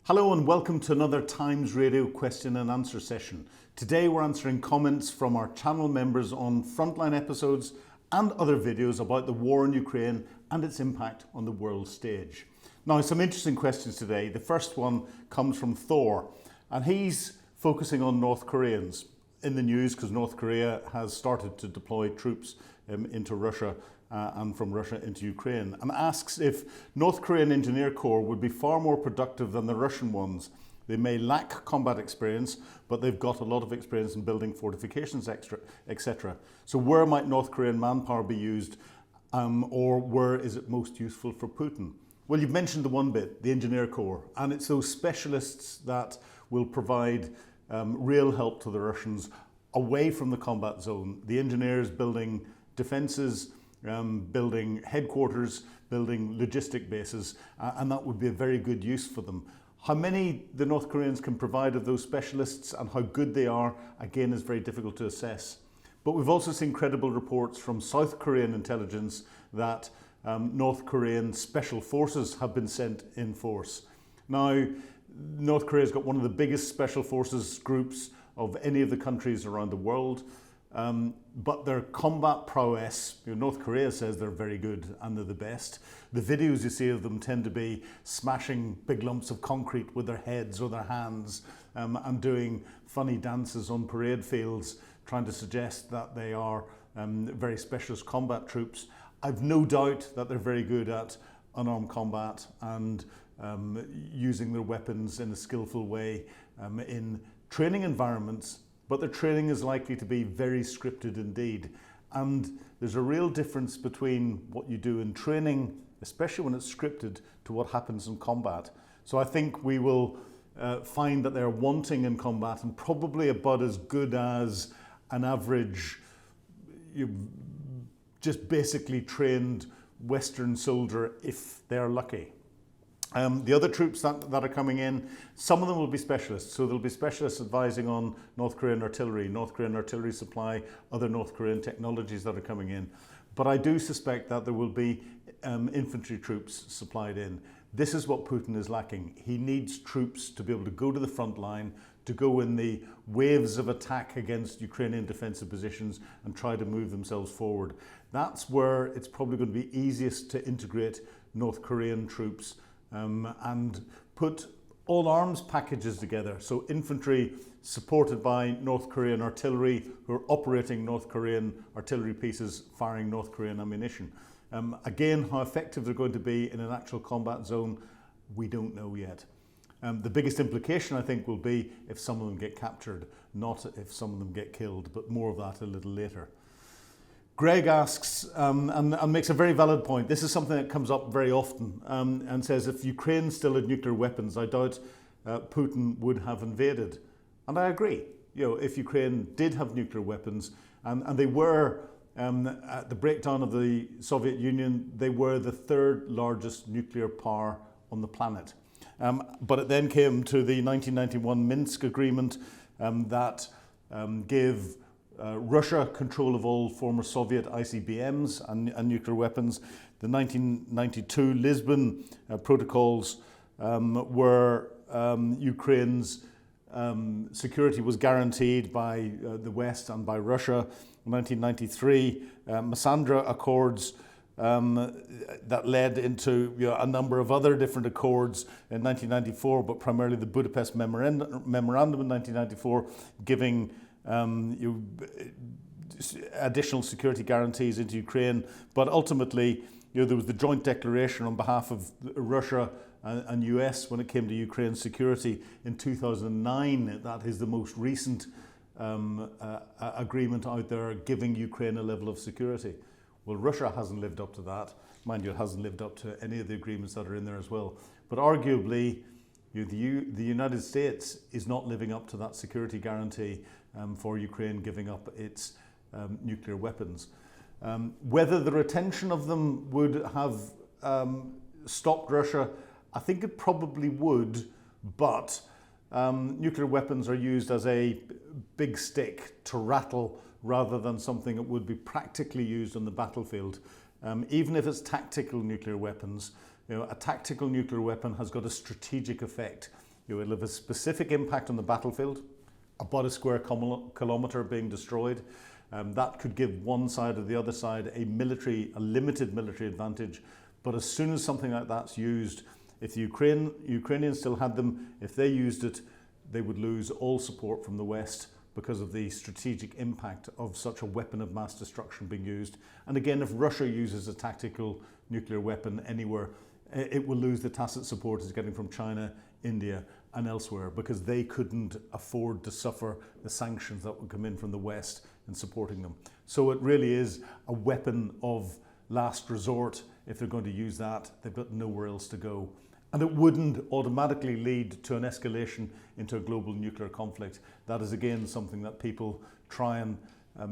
Hello and welcome to another Times Radio question and answer session. Today we're answering comments from our channel members on frontline episodes and other videos about the war in Ukraine and its impact on the world stage. Now, some interesting questions today. The first one comes from Thor, and he's focusing on North Koreans in the news because North Korea has started to deploy troops into Russia and from Russia into Ukraine, and asks if North Korean engineer corps would be far more productive than the Russian ones. They may lack combat experience, but they've got a lot of experience in building fortifications, etc. So where might North Korean manpower be used, or where is it most useful for Putin? Well, you've mentioned the one bit, the engineer corps, and it's those specialists that will provide real help to the Russians away from the combat zone. The engineers building defences, building headquarters, building logistic bases, and that would be a very good use for them. How many the North Koreans can provide of those specialists and how good they are, again, is very difficult to assess. But we've also seen credible reports from South Korean intelligence that North Korean special forces have been sent in force. Now, North Korea's got one of the biggest special forces groups of any of the countries around the world. But their combat prowess, North Korea says they're very good and they're the best. The videos you see of them tend to be smashing big lumps of concrete with their heads or their hands and doing funny dances on parade fields, trying to suggest that they are very specialist combat troops. I've no doubt that they're very good at unarmed combat and using their weapons in a skillful way in training environments. But their training is likely to be very scripted indeed. And there's a real difference between what you do in training, especially when it's scripted, to what happens in combat. So I think we will find that they're wanting in combat and probably about as good as an average, just basically trained Western soldier if they're lucky. The other troops that are coming in, some of them will be specialists. So there'll be specialists advising on North Korean artillery supply, other North Korean technologies that are coming in. But I do suspect that there will be infantry troops supplied in. This is what Putin is lacking. He needs troops to be able to go to the front line, to go in the waves of attack against Ukrainian defensive positions and try to move themselves forward. That's where it's probably going to be easiest to integrate North Korean troops and put all arms packages together. So infantry supported by North Korean artillery who are operating North Korean artillery pieces, firing North Korean ammunition. Again, how effective they're going to be in an actual combat zone, we don't know yet. The biggest implication, I think, will be if some of them get captured, not if some of them get killed, but more of that a little later. Greg asks, and makes a very valid point, this is something that comes up very often, and says if Ukraine still had nuclear weapons, I doubt Putin would have invaded. And I agree. If Ukraine did have nuclear weapons, and they were, at the breakdown of the Soviet Union, they were the third largest nuclear power on the planet. But it then came to the 1991 Minsk Agreement that gave Russia control of all former Soviet ICBMs and nuclear weapons. The 1992 Lisbon protocols where Ukraine's security was guaranteed by the West and by Russia. 1993 Massandra Accords that led into a number of other different accords in 1994, but primarily the Budapest Memorandum in 1994, giving additional security guarantees into Ukraine. But ultimately, there was the joint declaration on behalf of Russia and US when it came to Ukraine's security in 2009. That is the most recent agreement out there giving Ukraine a level of security. Well, Russia hasn't lived up to that. Mind you, it hasn't lived up to any of the agreements that are in there as well. But arguably, the United States is not living up to that security guarantee for Ukraine giving up its nuclear weapons. Whether the retention of them would have stopped Russia, I think it probably would, but nuclear weapons are used as a big stick to rattle rather than something that would be practically used on the battlefield. Even if it's tactical nuclear weapons, a tactical nuclear weapon has got a strategic effect. It'll have a specific impact on the battlefield, about a square kilometre being destroyed. That could give one side or the other side a limited military advantage. But as soon as something like that's used, if the Ukrainians still had them, if they used it, they would lose all support from the West because of the strategic impact of such a weapon of mass destruction being used. And again, if Russia uses a tactical nuclear weapon anywhere, it will lose the tacit support it's getting from China, India, and elsewhere, because they couldn't afford to suffer the sanctions that would come in from the West in supporting them. So it really is a weapon of last resort. If they're going to use that, they've got nowhere else to go. And it wouldn't automatically lead to an escalation into a global nuclear conflict. That is again something that people try and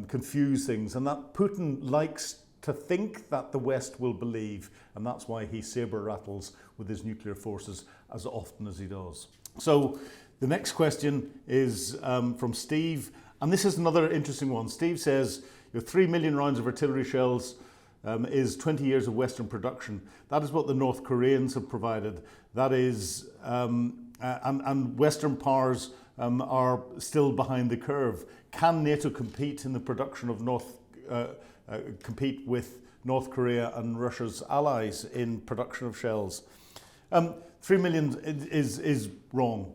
confuse things, and that Putin likes to think that the West will believe, and that's why he saber rattles with his nuclear forces as often as he does. So the next question is from Steve, and this is another interesting one. Steve says, 3 million rounds of artillery shells is 20 years of Western production. That is what the North Koreans have provided. That is, and Western powers are still behind the curve. Can NATO compete in the production of compete with North Korea and Russia's allies in production of shells? 3 million is wrong,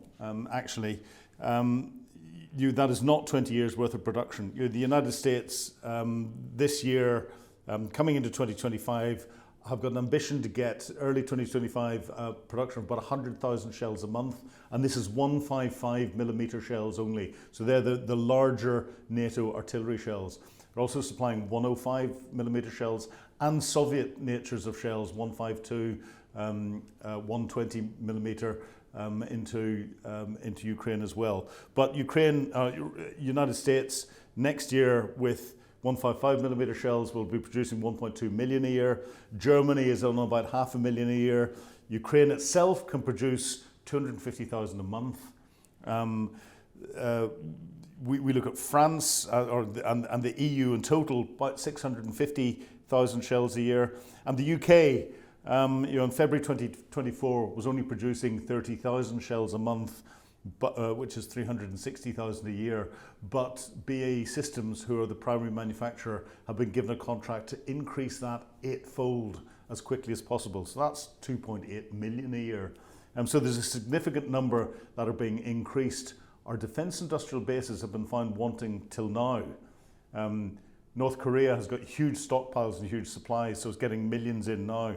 actually. That is not 20 years worth of production. The United States this year, coming into 2025, have got an ambition to get early 2025 production of about 100,000 shells a month, and this is 155mm shells only. So they're the larger NATO artillery shells. They're also supplying 105mm shells and Soviet natures of shells, 152, 120mm into Ukraine as well. But United States next year with 155mm shells will be producing 1.2 million a year. Germany is on about 500,000 a year. Ukraine itself can produce 250,000 a month. We look at France and the EU in total, about 650,000 shells a year. And the UK, in February 2024, was only producing 30,000 shells a month, which is 360,000 a year. But BAE Systems, who are the primary manufacturer, have been given a contract to increase that 8-fold as quickly as possible. So that's 2.8 million a year. So there's a significant number that are being increased. Our defence industrial bases have been found wanting till now. North Korea has got huge stockpiles and huge supplies, so it's getting millions in now.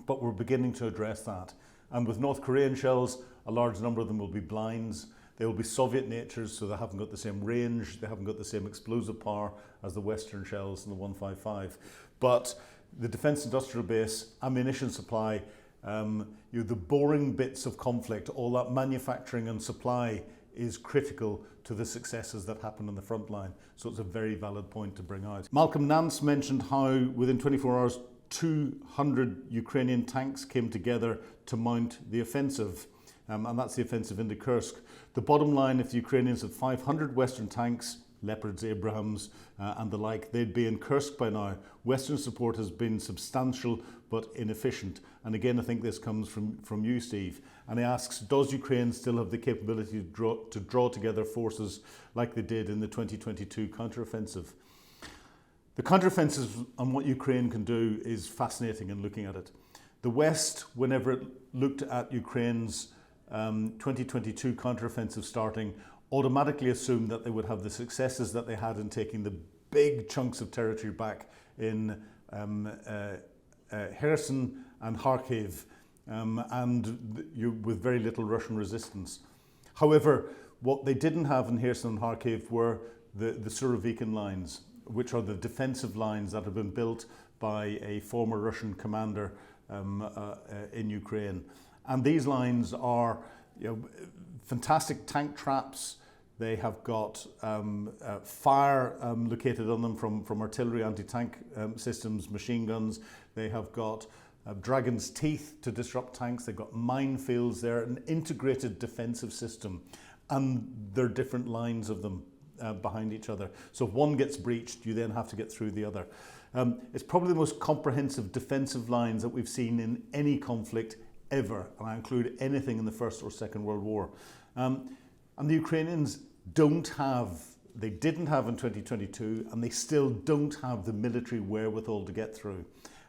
But we're beginning to address that. And with North Korean shells, a large number of them will be blinds. They will be Soviet natures, so they haven't got the same range, they haven't got the same explosive power as the Western shells and the 155. But the defence industrial base, ammunition supply, the boring bits of conflict, all that manufacturing and supply is critical to the successes that happen on the front line. So it's a very valid point to bring out. Malcolm Nance mentioned how within 24 hours, 200 Ukrainian tanks came together to mount the offensive, and that's the offensive into Kursk. The bottom line, if the Ukrainians had 500 Western tanks, Leopards, Abrahams, and the like, they'd be in Kursk by now. Western support has been substantial but inefficient. And again, I think this comes from you, Steve. And he asks, does Ukraine still have the capability to draw together forces like they did in the 2022 counteroffensive? The counteroffensive and what Ukraine can do is fascinating in looking at it. The West, whenever it looked at Ukraine's 2022 counteroffensive starting, automatically assumed that they would have the successes that they had in taking the big chunks of territory back in Kherson and Kharkiv, with very little Russian resistance. However, what they didn't have in Kherson and Kharkiv were the Surovikin lines, which are the defensive lines that have been built by a former Russian commander in Ukraine. And these lines are fantastic tank traps. They have got fire located on them from artillery, anti-tank systems, machine guns. They have got dragon's teeth to disrupt tanks. They've got minefields. They're an integrated defensive system. And there are different lines of them behind each other. So if one gets breached, you then have to get through the other. It's probably the most comprehensive defensive lines that we've seen in any conflict ever, and I include anything in the First or Second World War. And the Ukrainians didn't have in 2022, and they still don't have the military wherewithal to get through.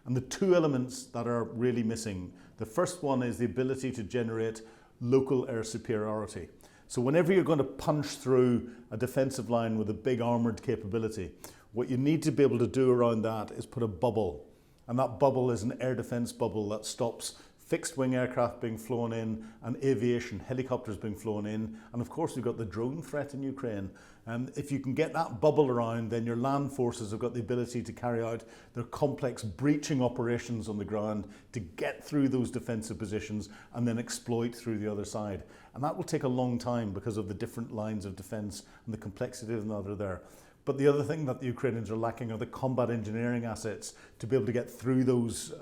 And the two elements that are really missing, the first one is the ability to generate local air superiority. So whenever you're going to punch through a defensive line with a big armoured capability, what you need to be able to do around that is put a bubble. And that bubble is an air defence bubble that stops fixed wing aircraft being flown in and aviation, helicopters being flown in. And of course, we've got the drone threat in Ukraine. And if you can get that bubble around, then your land forces have got the ability to carry out their complex breaching operations on the ground to get through those defensive positions and then exploit through the other side. And that will take a long time because of the different lines of defence and the complexity that are there. But the other thing that the Ukrainians are lacking are the combat engineering assets to be able to get through those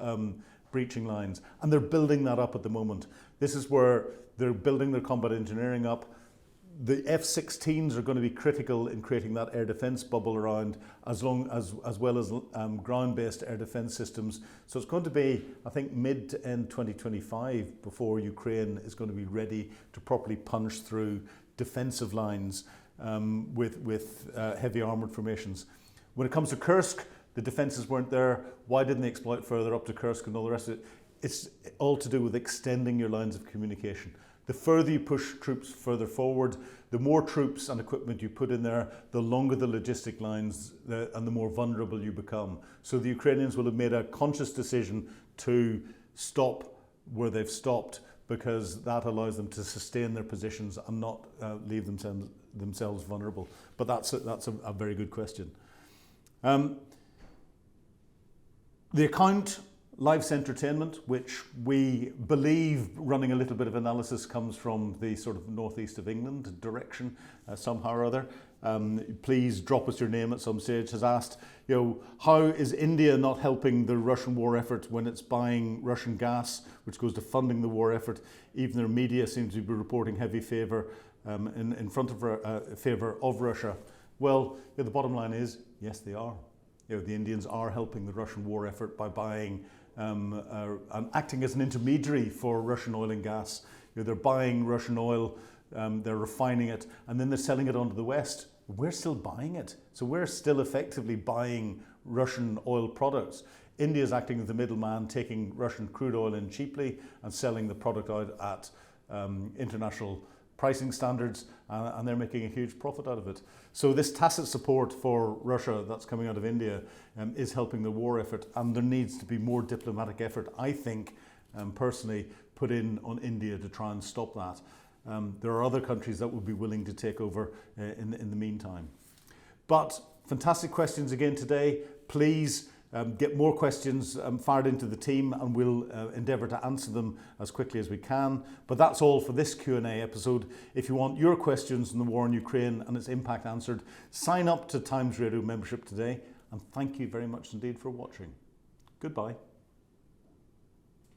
breaching lines. And they're building that up at the moment. This is where they're building their combat engineering up. The F-16s are going to be critical in creating that air defence bubble around, as well as ground-based air defence systems. So it's going to be, I think, mid to end 2025 before Ukraine is going to be ready to properly punch through defensive lines with heavy armoured formations. When it comes to Kursk, the defences weren't there. Why didn't they exploit further up to Kursk and all the rest of it? It's all to do with extending your lines of communication. The further you push troops further forward, the more troops and equipment you put in there, the longer the logistic lines and the more vulnerable you become. So the Ukrainians will have made a conscious decision to stop where they've stopped, because that allows them to sustain their positions and not leave themselves vulnerable. But that's a very good question. The account, Life's Entertainment, which we believe, running a little bit of analysis, comes from the sort of northeast of England direction somehow or other. Please drop us your name at some stage, has asked, how is India not helping the Russian war effort when it's buying Russian gas, which goes to funding the war effort? Even their media seems to be reporting heavy favour in front of favour of Russia. Well, the bottom line is, yes, they are. The Indians are helping the Russian war effort by buying and acting as an intermediary for Russian oil and gas. They're buying Russian oil, they're refining it, and then they're selling it on to the West. We're still buying it. So we're still effectively buying Russian oil products. India is acting as the middleman, taking Russian crude oil in cheaply and selling the product out at international pricing standards, and they're making a huge profit out of it. So this tacit support for Russia that's coming out of India is helping the war effort, and there needs to be more diplomatic effort, I think, personally, put in on India to try and stop that. There are other countries that would be willing to take over in the meantime. But fantastic questions again today. Please get more questions fired into the team, and we'll endeavour to answer them as quickly as we can. But that's all for this Q&A episode. If you want your questions on the war in Ukraine and its impact answered, sign up to Times Radio membership today, and thank you very much indeed for watching. Goodbye.